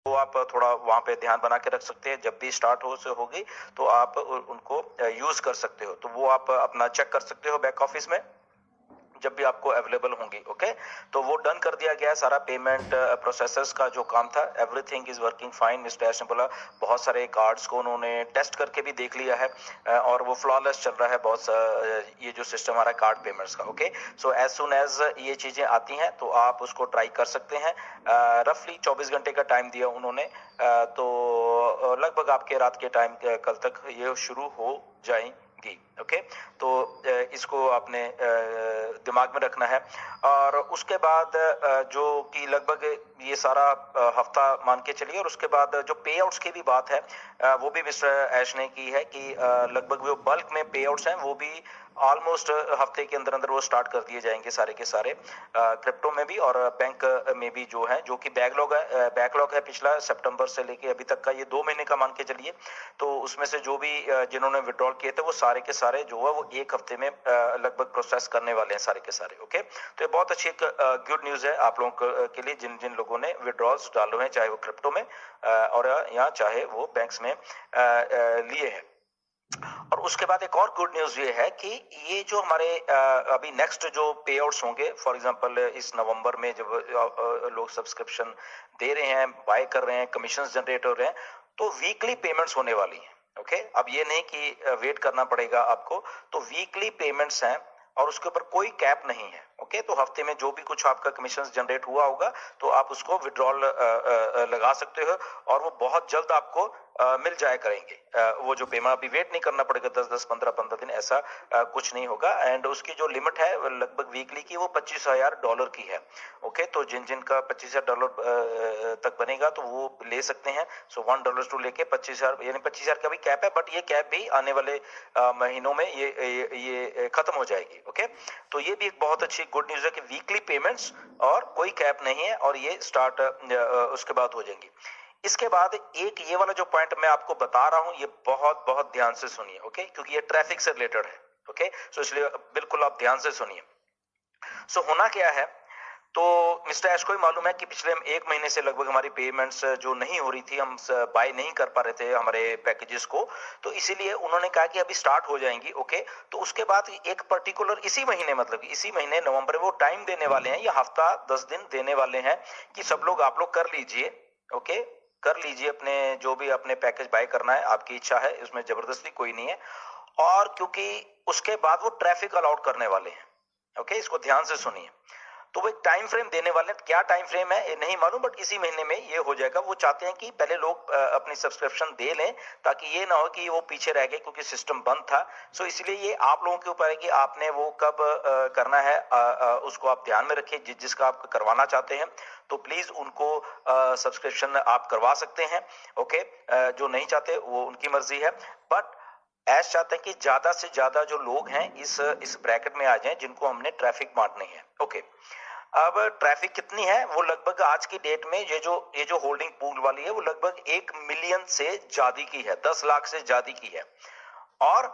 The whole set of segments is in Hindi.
वो आप थोड़ा वहां पे ध्यान बना के रख सकते हैं। जब भी स्टार्ट हो से होगी तो आप उनको यूज कर सकते हो, तो वो आप अपना चेक कर सकते हो बैक ऑफिस में जब भी आपको अवेलेबल होंगी। ओके, तो वो डन कर दिया गया सारा पेमेंट प्रोसेसर्स का जो काम था, everything is working fine. Mister Ash ने बोला बहुत सारे कार्ड्स को उन्होंने टेस्ट करके भी देख लिया है और वो फ्लॉलेस चल रहा है ये जो सिस्टम आ रहा है कार्ड पेमेंट्स का। Okay, so as soon as ये चीजें आती हैं तो आप उसको ट्राई कर सकते हैं। रफली 24 घंटे का टाइम दिया उन्होंने, तो लगभग आपके रात के टाइम कल तक ये शुरू हो जाएंगी। ओके, तो इसको आपने दिमाग में रखना है। और उसके बाद जो कि लगभग ये सारा हफ्ता मान के चलिए, और उसके बाद जो पे आउट्स की भी बात है वो भी मिस्टर ऐश ने की है कि लगभग वो बल्क में पे आउट्स हैं वो भी ऑलमोस्ट हफ्ते के अंदर अंदर वो स्टार्ट कर दिए जाएंगे सारे के सारे, क्रिप्टो में भी और बैंक में भी जो है, जो कि बैकलॉग है पिछला सितंबर से लेके अभी तक का, ये 2 महीने का मान के चलिए। तो उसमें से जो भी जिन्होंने विड्रॉल किए थे वो सारे के सारे जो है वो एक हफ्ते में लगभग प्रोसेस करने वाले हैं सारे के सारे। ओके, तो ये बहुत अच्छी एक गुड न्यूज है आप लोगों के लिए जिन जिन लोगों ने विड्रॉल्स डाले हैं, चाहे वो क्रिप्टो में और या चाहे वो बैंक्स में लिए हैं। और उसके बाद एक और गुड न्यूज ये है कि ये जो हमारे अभी नेक्स्ट जो पे आउट्स होंगे, फॉर एग्जांपल इस नवंबर में जब लोग सब्सक्रिप्शन दे रहे हैं, बाय कर रहे हैं, कमीशन जनरेट हो रहे हैं, तो वीकली पेमेंट्स होने वाली हैं। ओके, अब ये नहीं कि वेट करना पड़ेगा आपको, तो वीकली पेमेंट्स हैं और उसके ऊपर कोई कैप नहीं है। ओके, तो हफ्ते में जो भी कुछ आपका कमीशन जनरेट हुआ होगा तो आप उसको विड्रॉल लगा सकते हो और वो बहुत जल्द आपको मिल जाया करेंगे। वो जो पेमेंट अभी वेट नहीं करना पड़ेगा 10-10 15-15 दिन, ऐसा कुछ नहीं होगा। एंड उसकी जो लिमिट है लगभग वीकली की वो $25,000 की है। ओके, तो जिन जिन का $25,000 तक बनेगा तो वो ले सकते हैं। सो $1 टू लेके 25,000, यानी 25,000 का भी कैप है, बट ये कैप भी आने वाले महीनों में ये खत्म हो जाएगी। ओके, तो ये भी एक बहुत अच्छी गुड न्यूज है कि वीकली पेमेंट्स और कोई कैप नहीं है और ये स्टार्ट उसके बाद हो जाएंगी। इसके बाद एक ये वाला जो पॉइंट मैं आपको बता रहा हूं, ये बहुत बहुत ध्यान से सुनिए। ओके, क्योंकि ये ट्रैफिक से रिलेटेड है। ओके, सो इसलिए बिल्कुल आप ध्यान से सुनिए। सो होना क्या है, तो मिस्टर ऐश को ही मालूम है कि पिछले 1 महीने से लगभग हमारी पेमेंट्स जो नहीं हो रही थी, हम बाय नहीं कर पा रहे थे हमारे पैकेजेस को, तो इसीलिए उन्होंने कहा कि अभी स्टार्ट हो जाएंगी। ओके, तो उसके बाद एक पर्टिकुलर इसी महीने, मतलब इसी महीने नवंबर में वो टाइम देने वाले हैं, ये हफ्ता 10 दिन देने वाले हैं कि सब लोग आप लोग कर लीजिए। ओके, कर लीजिए अपने जो भी अपने पैकेज बाय करना है, आपकी इच्छा है, इसमें जबरदस्ती कोई नहीं है। और क्योंकि उसके बाद वो ट्रैफिक अलाउड करने वाले हैं। ओके, इसको ध्यान से सुनिए। तो वो एक टाइम फ्रेम देने वाले हैं, क्या टाइम फ्रेम है ये नहीं मालूम, बट इसी महीने में ये हो जाएगा। वो चाहते हैं कि पहले लोग अपनी सब्सक्रिप्शन दे लें ताकि ये ना हो कि वो पीछे रह गए क्योंकि सिस्टम बंद था। सो इसलिए ये आप लोगों के ऊपर है कि आपने वो कब करना है, उसको आप ध्यान में रखिए। जिसका आप करवाना चाहते हैं तो प्लीज उनको सब्सक्रिप्शन आप करवा सकते हैं। ओके, जो नहीं चाहते वो उनकी मर्जी है, बट ऐसा चाहते हैं कि ज्यादा से ज्यादा जो लोग हैं इस ब्रैकेट में आ जाएं जिनको हमने ट्रैफिक बांटनी है। ओके, अब ट्रैफिक कितनी है, वो लगभग आज की डेट में ये जो होल्डिंग पूल वाली है वो लगभग 1 मिलियन से ज्यादा की है, 10 लाख से ज्यादा की है। और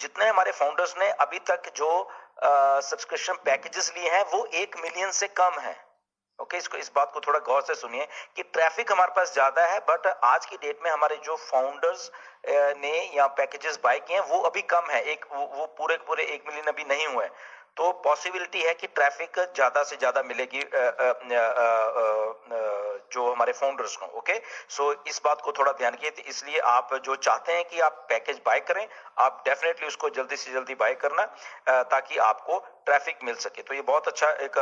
जितने हमारे फाउंडर्स ने अभी तक जो सब्सक्रिप्शन पैकेजेस लिए हैं वो 1 मिलियन से कम है। ओके, इस बात को थोड़ा गौर से सुनिए कि ट्रैफिक हमारे पास ज्यादा है, बट आज की डेट में हमारे जो फाउंडर्स ने या पैकेजेस बाय किए हैं वो अभी कम है। वो पूरे 1 मिलियन अभी नहीं हुए, तो पॉसिबिलिटी है कि ट्रैफिक ज्यादा से ज्यादा मिलेगी जो हमारे फाउंडर्स को। ओके, सो इस बात को थोड़ा ध्यान रखिए। इसलिए आप जो चाहते हैं कि आप पैकेज बाय करें, आप डेफिनेटली उसको जल्दी से जल्दी बाय करना ताकि आपको ट्रैफिक मिल सके। तो ये बहुत अच्छा एक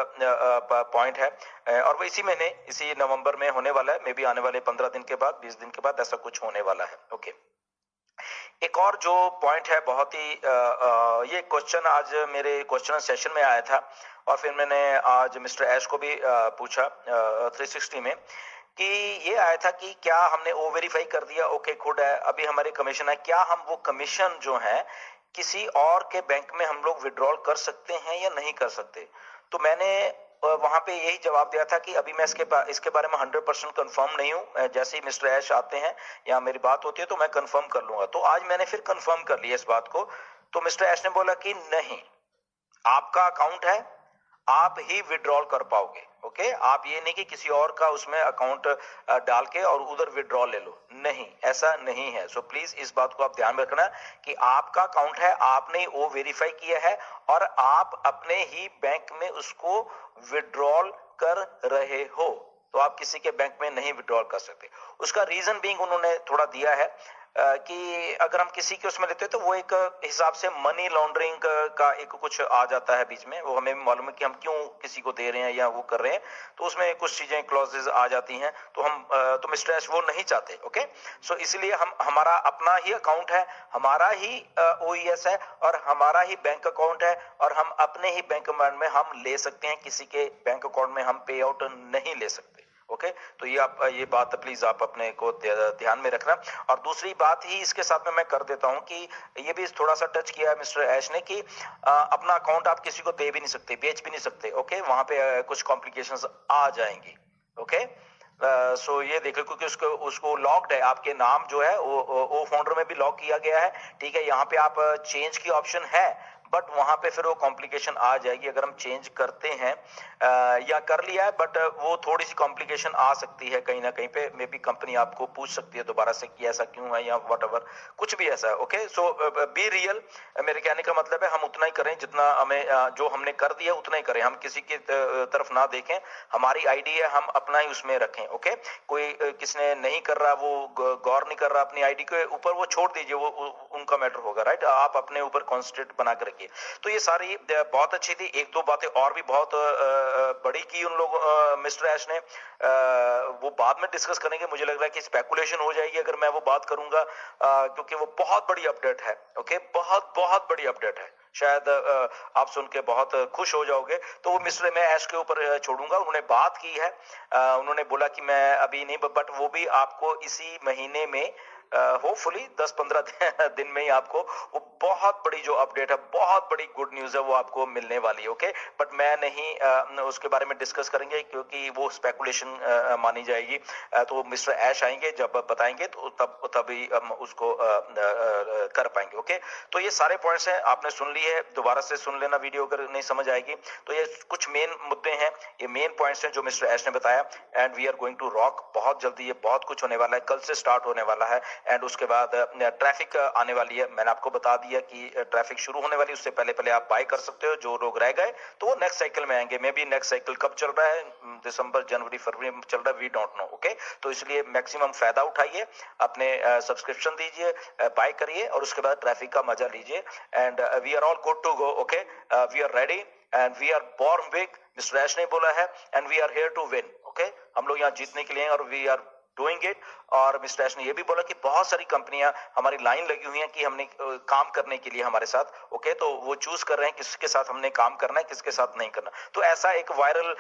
पॉइंट है और वो इसी महीने, इसी नवंबर में होने वाला है। मे बी आने वाले 15 दिन के बाद, 20 दिन के बाद ऐसा कुछ होने वाला है। ओके, एक और जो पॉइंट है बहुत ही ये क्वेश्चन आज मेरे क्वेश्चन सेशन में आया था और फिर मैंने आज मिस्टर ऐश को भी पूछा 360 में कि ये आया था कि क्या हमने ओ वेरीफाई कर दिया। ओके, गुड है, अभी हमारे कमीशन है, क्या हम वो कमीशन जो है किसी और के बैंक में हम लोग विड्रॉल कर सकते हैं या नहीं कर सकते। तो मैंने वहां पे यही जवाब दिया था कि अभी मैं इसके बारे में 100% कंफर्म नहीं हूं। जैसे ही मिस्टर ऐश आते हैं या मेरी बात होती है तो मैं कंफर्म कर लूंगा। तो आज मैंने फिर कंफर्म कर लिया इस बात को। तो मिस्टर ऐश ने बोला कि नहीं, आपका अकाउंट है, आप ही विड्रॉल कर पाओगे। ओके। आप ये नहीं कि किसी और का उसमें अकाउंट डाल के और उधर विड्रॉ ले लो, नहीं, ऐसा नहीं है। सो प्लीज इस बात को आप ध्यान में रखना कि आपका अकाउंट है, आपने वो वेरीफाई किया है और आप अपने ही बैंक में उसको विड्रॉल कर रहे हो, तो आप किसी के बैंक में नहीं विड्रॉल कर सकते। उसका रीजन बीइंग उन्होंने थोड़ा दिया है कि अगर हम किसी के उसमें लेते हैं तो वो एक हिसाब से मनी लॉन्ड्रिंग का एक कुछ आ जाता है बीच में, वो हमें मालूम है कि हम क्यों किसी को दे रहे हैं या वो कर रहे हैं, तो उसमें कुछ चीजें क्लॉजेज आ जाती हैं, तो हम तो मिस्टर एश वो नहीं चाहते। ओके, सो इसलिए हम हमारा अपना ही अकाउंट है, हमारा ही ओईएस है और हमारा ही बैंक अकाउंट है और हम अपने ही बैंक अकाउंट में हम ले सकते हैं, किसी के बैंक अकाउंट में हम पे आउट नहीं ले सकते। ओके, तो ये बात प्लीज आप अपने को ध्यान में रखना। और दूसरी बात ही इसके साथ में मैं कर देता हूं कि ये भी थोड़ा सा टच किया है मिस्टर ऐश ने कि अपना अकाउंट आप किसी को दे भी नहीं सकते, बेच भी नहीं सकते। ओके, वहां पे कुछ कॉम्प्लिकेशंस आ जाएंगी। ओके, सो ये देखो, क्योंकि उसको लॉक्ड है, आपके नाम जो है वो फाउंडर में भी लॉक किया गया है। ठीक है, यहाँ पे आप चेंज की ऑप्शन है, बट वहां पे फिर वो कॉम्प्लिकेशन आ जाएगी अगर हम चेंज करते हैं या कर लिया है, बट वो थोड़ी सी कॉम्प्लिकेशन आ सकती है कहीं ना कहीं पे। मे बी कंपनी आपको पूछ सकती है दोबारा से कि ऐसा क्यों है या व्हाटएवर, कुछ भी ऐसा है। ओके, सो बी रियल, मेरे कहने का मतलब है हम उतना ही करें जितना हमें जो हमने कर दिया उतना ही करें, हम किसी की तरफ ना देखें, हमारी आईडी है हम अपना ही उसमें रखें। ओके, कोई किसने नहीं कर रहा, वो गौर नहीं कर रहा अपनी आईडी के ऊपर, वो छोड़ दीजिए, वो उनका मैटर होगा, राइट। आप अपने ऊपर कॉन्सेंट्रेट बना कर रखिए। तो ये सारी बहुत अच्छी थी। एक दो बातें और भी बहुत बड़ी की उन लोग मिस्टर ऐश ने, वो बाद में डिस्कस करेंगे। मुझे लग रहा है कि स्पेकुलेशन हो जाएगी अगर मैं वो बात करूंगा, क्योंकि वो बहुत बड़ी अपडेट है। ओके, बहुत बहुत बड़ी अपडेट है, शायद आप सुन के बहुत खुश हो जाओगे। तो वो मिस्टर मैं ऐश के ऊपर छोड़ूंगा। उन्होंने बात की है, उन्होंने बोला कि मैं अभी नहीं, बट वो भी आपको इसी महीने में होपफुली 10-15 दिन में ही आपको वो बहुत बड़ी जो अपडेट है, बहुत बड़ी गुड न्यूज है, वो आपको मिलने वाली है। ओके, बट मैं नहीं उसके बारे में डिस्कस करेंगे क्योंकि वो स्पेकुलेशन मानी जाएगी। तो मिस्टर ऐश आएंगे जब बताएंगे तो तभी हम उसको कर पाएंगे। ओके, तो ये सारे पॉइंट्स हैं, आपने सुन लिए है, दोबारा से सुन लेना वीडियो अगर नहीं समझ आएगी। तो ये कुछ मेन मुद्दे हैं, ये मेन पॉइंट्स हैं जो मिस्टर ऐश ने बताया। And we are going to rock, बहुत जल्दी ये बहुत कुछ होने वाला है, कल से स्टार्ट होने वाला है। एंड उसके बाद ट्रैफिक आने वाली है, मैंने आपको बता दिया कि ट्रैफिक शुरू होने वाली, उससे पहले पहले आप बाय कर सकते हो। जो लोग रह गए तो वो नेक्स्ट साइकिल में आएंगे। मे बी नेक्स्ट साइकिल कब चल रहा है, दिसंबर, जनवरी, फरवरी में चल रहा है, वी डोंट नो। ओके, तो इसलिए मैक्सिमम फायदा उठाइए, अपने सब्सक्रिप्शन दीजिए, बाय करिए और उसके बाद ट्रैफिक का मजा लीजिए। And we are all good to go. Okay, we are ready and we are born big, mister Ash ने बोला है, and we are here to win. Okay, हम लोग यहाँ जीतने के लिए हैं और वी आर डूइंग इट। और मिस्टर ऐश ने ये भी बोला कि बहुत सारी कंपनियां हमारी लाइन लगी हुई हैं कि हमने काम करने के लिए हमारे साथ। ओके, तो वो चूज कर रहे हैं किसके साथ हमने काम करना है, किसके साथ नहीं करना। तो ऐसा एक वायरल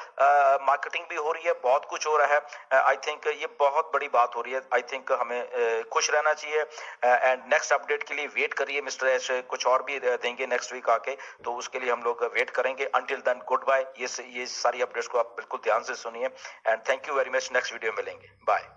मार्केटिंग भी हो रही है, बहुत कुछ हो रहा है। आई थिंक ये बहुत बड़ी बात हो रही है। आई थिंक हमें खुश रहना चाहिए। एंड नेक्स्ट अपडेट के लिए वेट करिए, मिस्टर ऐश कुछ और भी देंगे नेक्स्ट वीक आके, तो उसके लिए हम लोग वेट करेंगे। Until then goodbye. ये सारी अपडेट्स को आप बिल्कुल ध्यान से सुनिए and thank you very much. Next video मिलेंगे, बाय।